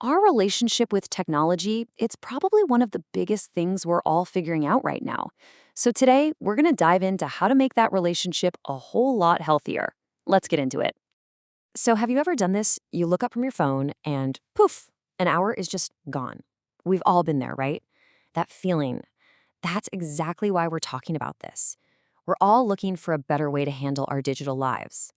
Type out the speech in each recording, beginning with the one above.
Our relationship with technology, it's probably one of the biggest things we're all figuring out right now. So today, we're going to dive into how to make that relationship a whole lot healthier. Let's get into it. So, have you ever done this? You look up from your phone and poof, an hour is just gone. We've all been there, right? That feeling. That's exactly why we're talking about this. We're all looking for a better way to handle our digital lives.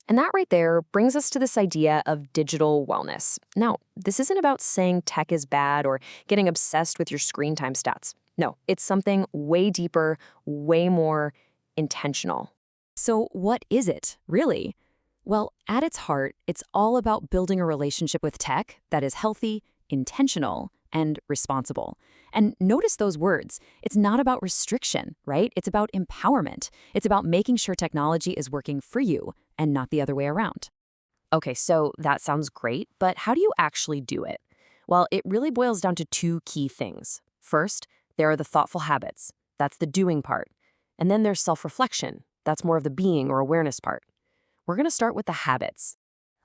And that right there brings us to this idea of digital wellness. Now, this isn't about saying tech is bad or getting obsessed with your screen time stats. No, it's something way deeper, way more intentional. So, what is it, really? Well, at its heart, it's all about building a relationship with tech that is healthy, intentional, and responsible. And notice those words. It's not about restriction, right? It's about empowerment. It's about making sure technology is working for you and not the other way around. Okay, so that sounds great, but how do you actually do it? Well, it really boils down to two key things. First, there are the thoughtful habits. That's the doing part. And then there's self-reflection. That's more of the being or awareness part. We're going to start with the habits.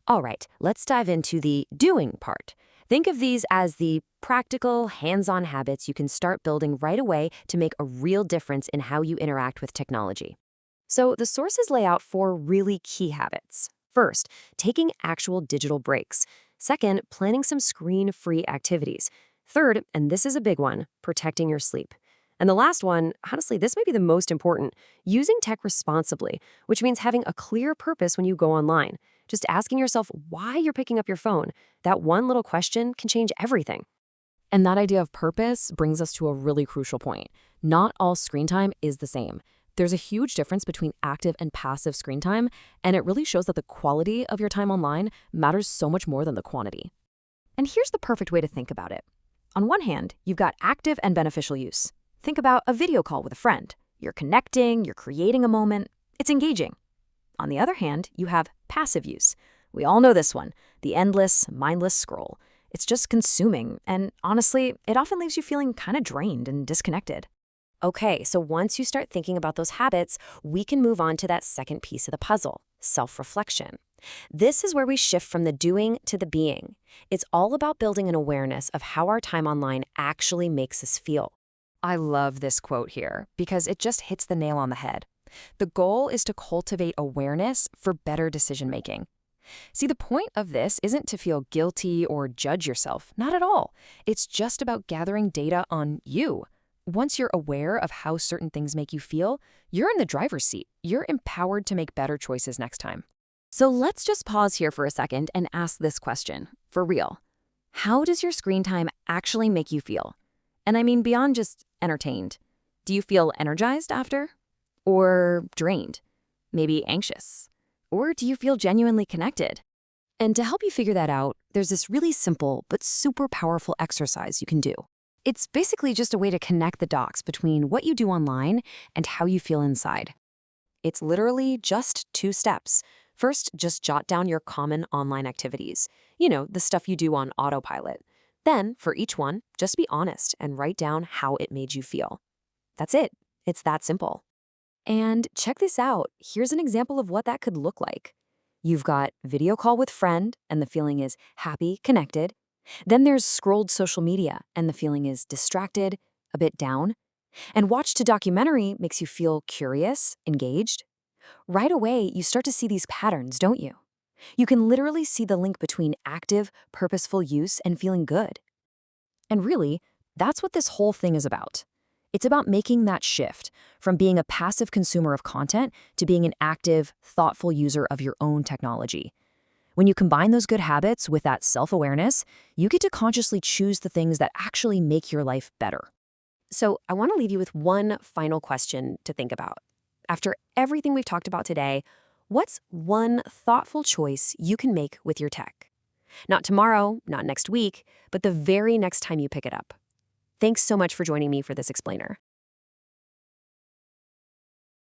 All right, let's dive into the doing part. Think of these as the practical, hands-on habits you can start building right away to make a real difference in how you interact with technology. So the sources lay out four really key habits. First, taking actual digital breaks. Second, planning some screen-free activities. Third, and this is a big one, protecting your sleep. And the last one, honestly, this might be the most important, using tech responsibly, which means having a clear purpose when you go online. Just asking yourself why you're picking up your phone. That one little question can change everything. And that idea of purpose brings us to a really crucial point. Not all screen time is the same. There's a huge difference between active and passive screen time, and it really shows that the quality of your time online matters so much more than the quantity. And here's the perfect way to think about it. On one hand, you've got active and beneficial use. Think about a video call with a friend. You're connecting, you're creating a moment. It's engaging. On the other hand, you have passive use. We all know this one, the endless, mindless scroll. It's just consuming, and honestly, it often leaves you feeling kind of drained and disconnected. Okay, so once you start thinking about those habits, we can move on to that second piece of the puzzle, self-reflection. This is where we shift from the doing to the being. It's all about building an awareness of how our time online actually makes us feel. I love this quote here because it just hits the nail on the head. The goal is to cultivate awareness for better decision-making. See, the point of this isn't to feel guilty or judge yourself, not at all. It's just about gathering data on you. Once you're aware of how certain things make you feel, you're in the driver's seat. You're empowered to make better choices next time. So let's just pause here for a second and ask this question, for real. How does your screen time actually make you feel? And I mean beyond just entertained. Do you feel energized after? Or drained? Maybe anxious? Or do you feel genuinely connected? And to help you figure that out, there's this really simple but super powerful exercise you can do. It's basically just a way to connect the dots between what you do online and how you feel inside. It's literally just two steps. First, just jot down your common online activities. The stuff you do on autopilot. Then, for each one, just be honest and write down how it made you feel. That's it. It's that simple. And check this out. Here's an example of what that could look like. You've got video call with friend, and the feeling is happy, connected. Then there's scrolled social media, and the feeling is distracted, a bit down. And watched a documentary makes you feel curious, engaged. Right away, you start to see these patterns, don't you? You can literally see the link between active, purposeful use and feeling good. And really, that's what this whole thing is about. It's about making that shift from being a passive consumer of content to being an active, thoughtful user of your own technology. When you combine those good habits with that self-awareness, you get to consciously choose the things that actually make your life better. So I want to leave you with one final question to think about. After everything we've talked about today, what's one thoughtful choice you can make with your tech? Not tomorrow, not next week, but the very next time you pick it up. Thanks so much for joining me for this explainer.